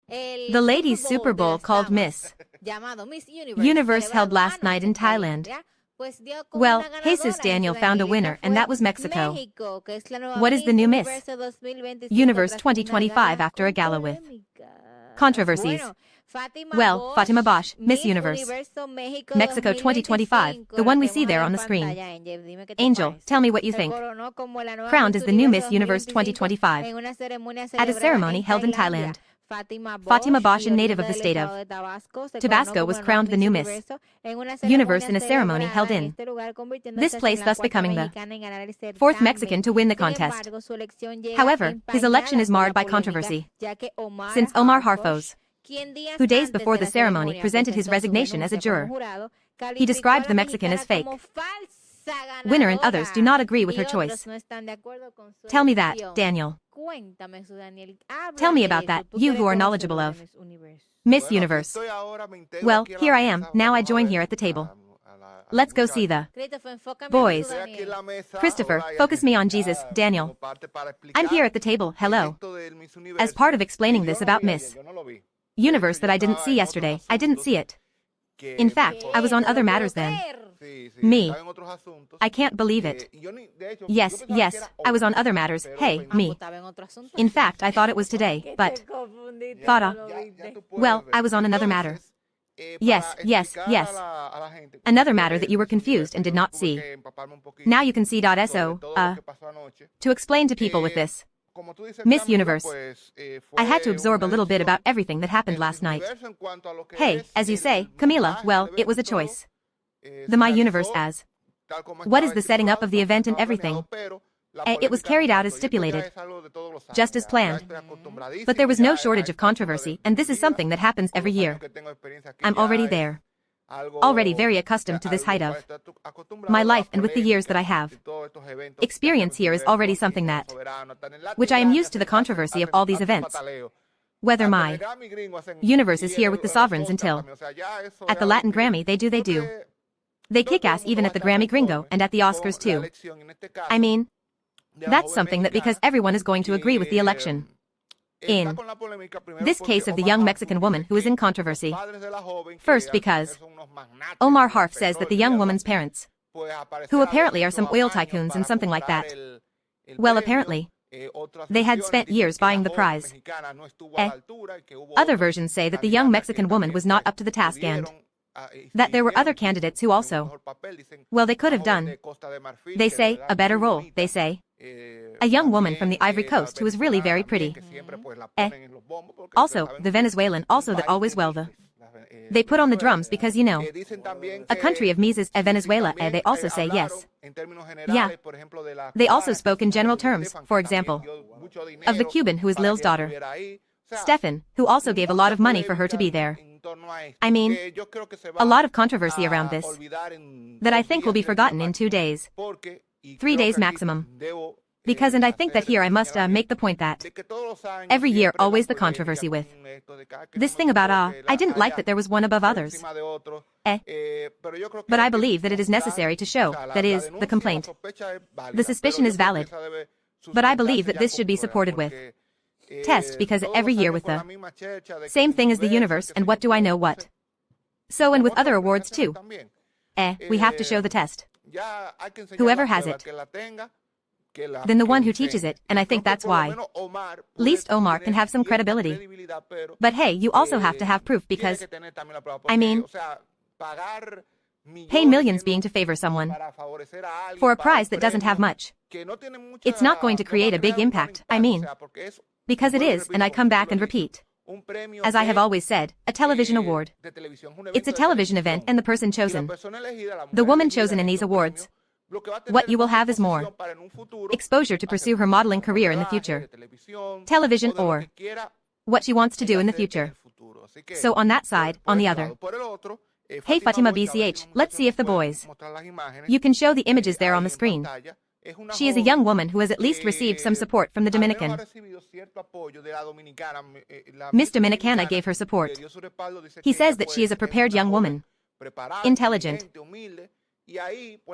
The ladies' Super Bowl called Miss Universe held last night in Thailand. Well, Jesus Daniel found a winner, and that was Mexico. What is the new Miss Universe 2025 after a gala with controversies? Well, Fatima Bosch, Miss Universe Mexico 2025, the one we see there on the screen. Angel, tell me what you think. Crowned as the new Miss Universe 2025 at a ceremony held in Thailand. Fatima Bosch, a native of the state of Tabasco, was crowned the new Miss Universe in a ceremony held in this place, thus becoming the fourth Mexican to win the contest. However, his election is marred by controversy, since Omar Harfos, who days before the ceremony presented his resignation as a juror, he described the Mexican as fake winner, and others do not agree with her choice. Tell me that, Daniel. Tell me about that, you who are knowledgeable of Miss Universe. Well, here I am, now I join here at the table. Let's go see the boys. Christopher, focus me on Jesus, Daniel. I'm here at the table, hello. As part of explaining this about Miss Universe that I didn't see yesterday, I didn't see it. In fact, I was on other matters then. Me. I can't believe it. Yes, I was on other matters, hey, me. In fact, I thought it was today, but... Well, I was on another matter. Yes. Another matter that you were confused and did not see. Now you can see. To explain to people with this Miss Universe, I had to absorb a little bit about everything that happened last night. Hey, as you say, Camila, well, it was a choice. The My Universe as what is the setting up of the event and everything? It was carried out as stipulated, just as planned. But there was no shortage of controversy, and this is something that happens every year. I'm already there. Already very accustomed to this height of my life, and with the years that I have experience here is already something that, which I am used to the controversy of all these events. Whether my Universe is here with the sovereigns until at the Latin Grammy they do. They kick ass even at the Grammy Gringo and at the Oscars too. I mean, that's something that because everyone is going to agree with the election. In this case of the young Mexican woman who is in controversy. First because Omar Harf says that the young woman's parents, who apparently are some oil tycoons and something like that, well apparently, they had spent years buying the prize. Other versions say that the young Mexican woman was not up to the task and that there were other candidates who also, well, they could have done, they say, a better role, they say. A young woman from the Ivory Coast who is really very pretty. Also, the Venezuelan, also that always they put on the drums because, you know, a country of Mises, Venezuela, they also say yes. Yeah. They also spoke in general terms, for example, of the Cuban who is Lil's daughter, Stefan, who also gave a lot of money for her to be there. I mean, a lot of controversy around this, that I think will be forgotten in 2 days. 3 days maximum. Because, and I think that here I must make the point that every year always the controversy with this thing about I didn't like that there was one above others. But I believe that it is necessary to show, that is, the complaint. The suspicion is valid. But I believe that this should be supported with test, because every year with the same thing as the Universe, and what do I know what? So, and with other awards too. We have to show the test. Whoever has it, then the one who teaches it, and I think that's why least Omar can have some credibility. But hey, you also have to have proof because, I mean, pay millions being to favor someone for a prize that doesn't have much. It's not going to create a big impact, I mean, because it is, and I come back and repeat, as I have always said, a television award. It's a television event, and the person chosen, the woman chosen in these awards, what you will have is more exposure to pursue her modeling career in the future, television, or what she wants to do in the future. So on that side, on the other, hey Fatima BCH, let's see if the boys, you can show the images there on the screen. She is a young woman who has at least received some support from the Dominican. Miss Dominicana gave her support. He says that she is a prepared young woman, intelligent,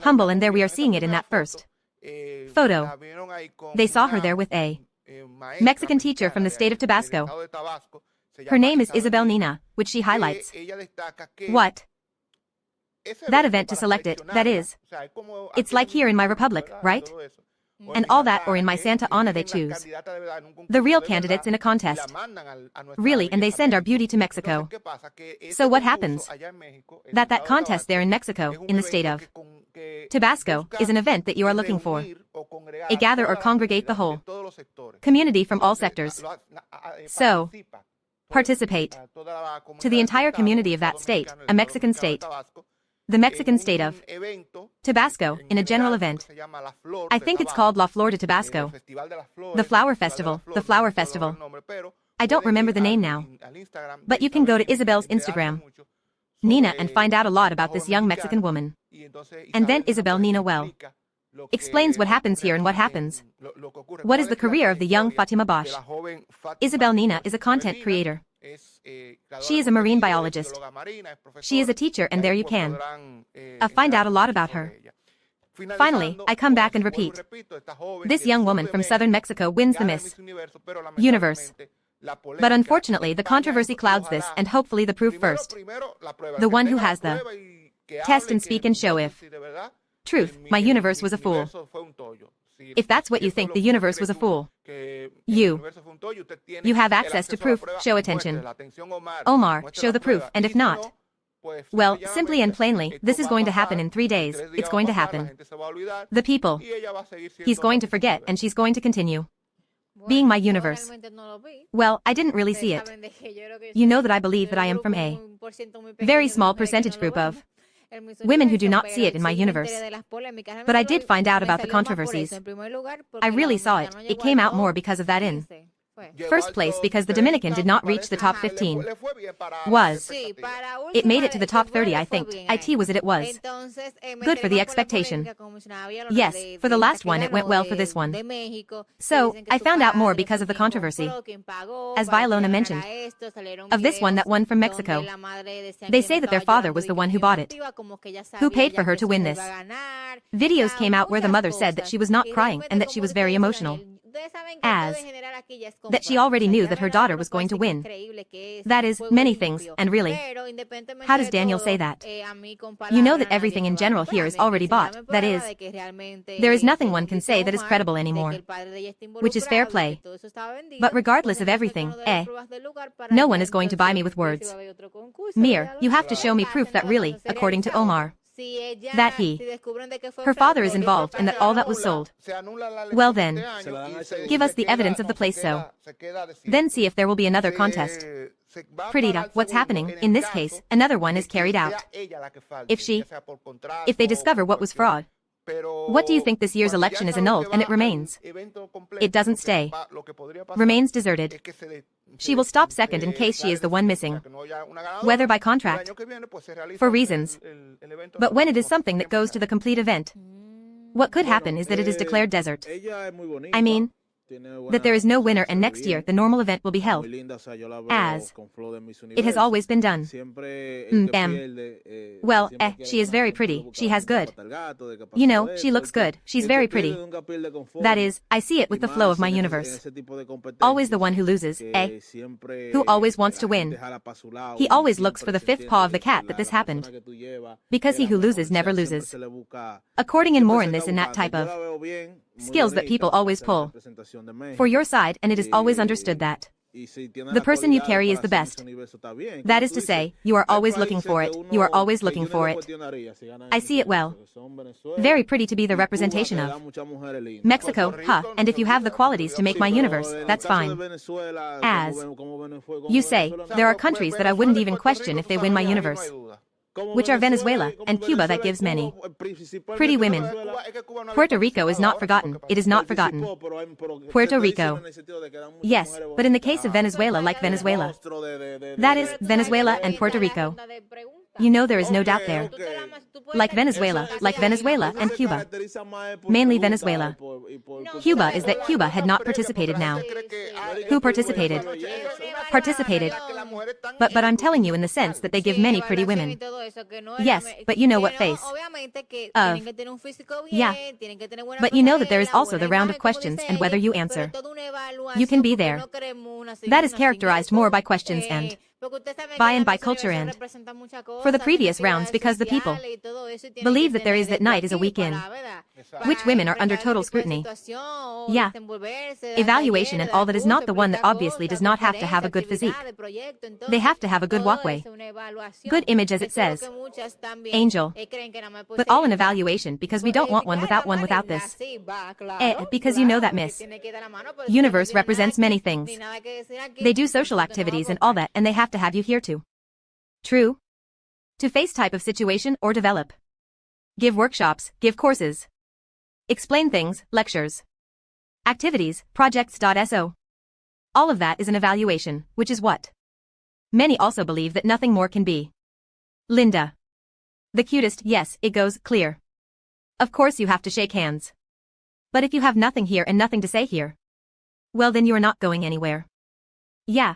humble, and there we are seeing it in that first photo. They saw her there with a Mexican teacher from the state of Tabasco. Her name is Isabel Nina, which she highlights. What? That event to select it, that is. It's like here in my republic, right? And all that, or in my Santa Ana they choose the real candidates in a contest. Really, and they send our beauty to Mexico. So what happens? That contest there in Mexico, in the state of Tabasco, is an event that you are looking for. A gather or congregate the whole community from all sectors. So, participate to the entire community of that state, a Mexican state. The Mexican state of Tabasco, in a general event. I think it's called La Flor de Tabasco. The Flower Festival, the Flower Festival. I don't remember the name now. But you can go to Isabel's Instagram, Nina, and find out a lot about this young Mexican woman. And then Isabel Nina explains what happens here and what happens. What is the career of the young Fatima Bosch? Isabel Nina is a content creator. She is a marine biologist. She is a teacher, and there you can find out a lot about her. Finally, I come back and repeat. This young woman from southern Mexico wins the Miss Universe. But unfortunately, the controversy clouds this, and hopefully the proof first. The one who has the test and speak and show if truth, my universe was a fool. If that's what you think, the universe was a fool. You have access to proof, show attention. Omar, show the proof, and if not, well, simply and plainly, this is going to happen in 3 days, it's going to happen. The people, he's going to forget, and she's going to continue being my universe. Well, I didn't really see it. You know that I believe that I am from a very small percentage group of women who do not see it in my universe. But I did find out about the controversies. I really saw it. It came out more because of that in first place, because the Dominican did not reach the top 15. It made it to the top 30, I think. IT was it was. Good for the expectation. Yes, for the last one it went well for this one. So, I found out more because of the controversy. As Violona mentioned, of this one that won from Mexico. They say that their father was the one who bought it. Who paid for her to win this? Videos came out where the mother said that she was not crying and that she was very emotional. As that she already knew that her daughter was going to win. That is, many things, and really. How does Daniel say that? You know that everything in general here is already bought, that is. There is nothing one can say that is credible anymore. Which is fair play. But regardless of everything, no one is going to buy me with words. Mir, you have to show me proof that really, according to Omar, that her father is involved and that all that was sold. Well then, give us the evidence of the place so. Then see if there will be another contest. Perdita, what's happening, in this case, another one is carried out. If they discover what was fraud, what do you think? This year's election is annulled and it remains. It doesn't stay. Remains deserted. She will stop second in case she is the one missing. Whether by contract, for reasons. But when it is something that goes to the complete event, what could happen is that it is declared desert. I mean, that there is no winner, and next year the normal event will be held, as it has always been done. Well, she is very pretty, she has good. You know, she looks good, she's very pretty. That is, I see it with the flow of my universe. Always the one who loses, who always wants to win. He always looks for the fifth paw of the cat that this happened. Because he who loses never loses. According and more in this and that type of skills that people always pull for your side, and it is always understood that the person you carry is the best. That is to say, you are always looking for it, you are always looking for it. I see it well. Very pretty to be the representation of Mexico, and if you have the qualities to make my universe, that's fine. As you say, there are countries that I wouldn't even question if they win my universe, which are Venezuela and Cuba. That gives many pretty women. Puerto Rico is not forgotten, it is not forgotten. Puerto Rico. Yes, but in the case of Venezuela, like Venezuela. That is, Venezuela and Puerto Rico. You know there is no doubt there. Like Venezuela and Cuba. Mainly Venezuela. Cuba is that Cuba had not participated now. Who participated? Participated. But I'm telling you in the sense that they give many pretty women. Yes, but you know what face. Yeah. But you know that there is also the round of questions and whether you answer. You can be there. That is characterized more by questions and by culture and for the previous rounds because the people believe that there is that night is a weekend, which women are under total scrutiny. Yeah. Evaluation and all that is not the one that obviously does not have to have a good physique. They have to have a good walkway. Good image as it says. Angel. But all an evaluation because we don't want one without this. Because you know that Miss Universe represents many things. They do social activities and all that and they have to have you here too. True? To face type of situation or develop. Give workshops, give courses. Explain things, lectures. Activities, projects.so. All of that is an evaluation, which is what many also believe that nothing more can be. Linda. The cutest, yes, it goes clear. Of course you have to shake hands. But if you have nothing here and nothing to say here, well then you are not going anywhere. Yeah.